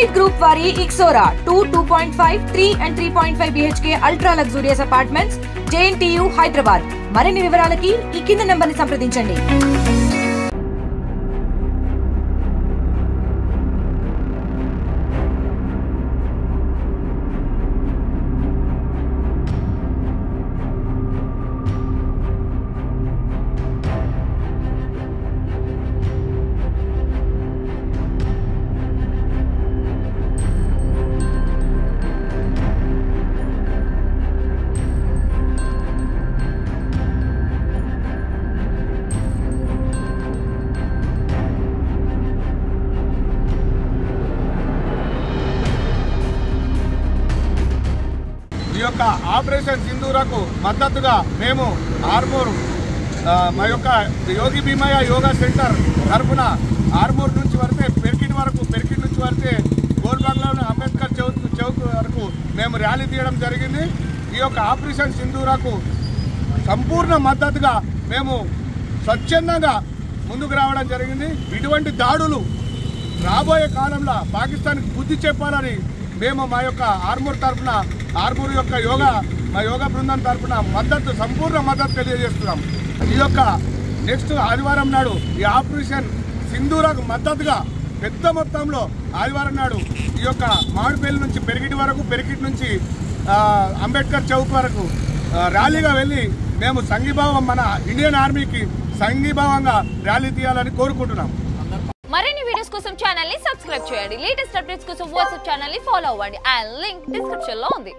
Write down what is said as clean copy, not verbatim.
Elite Group vari Ixora 2.5, 3 and 3.5 BHK ultra luxurious apartments JNTU Hyderabad. మరిన్ని వివరాలకి ఈ కింద నంబర్ని సంప్రదించండి. ఈ యొక్క ఆపరేషన్ సింధూరకు మద్దతుగా మేము ఆర్మూర్ మా యొక్క యోగి భీమయ్య యోగా సెంటర్ తరఫున ఆర్మూర్ నుంచి వస్తే పెర్కిట్ నుంచి వస్తే గోల్బాగ్లోని అంబేద్కర్ చౌక్ వరకు మేము ర్యాలీ తీయడం జరిగింది. ఈ యొక్క ఆపరేషన్ సింధూరకు సంపూర్ణ మద్దతుగా మేము స్వచ్ఛందంగా ముందుకు రావడం జరిగింది. ఇటువంటి దాడులు రాబోయే కాలంలో పాకిస్తాన్కి బుద్ధి చెప్పాలని మేము మా యొక్క ఆర్మూర్ తరఫున ఆర్మూర్ యొక్క మా యోగా బృందం తరఫున సంపూర్ణ మద్దతు తెలియజేస్తున్నాం. ఈ యొక్క నెక్స్ట్ ఆదివారం నాడు ఈ ఆపరేషన్ సింధూరకు మద్దతుగా పెద్ద మొత్తంలో ఆదివారం నాడు ఈ యొక్క మామిడిపల్లి నుంచి పెరికిట్ నుంచి అంబేద్కర్ చౌక్ వరకు ర్యాలీగా వెళ్ళి మేము సంఘీభావం మన ఇండియన్ ఆర్మీకి సంఘీభావంగా ర్యాలీ తీయాలని కోరుకుంటున్నాం. మరిన్ని వీడియోస్ కోసం ఛానల్ ని సబ్స్క్రైబ్ చేయండి. లేటెస్ట్ అప్డేట్స్ కోసం వాట్సాప్ ఛానల్ ని ఫాలో అవ్వండి. ఆ లింక్ డిస్క్రిప్షన్ లో ఉంది.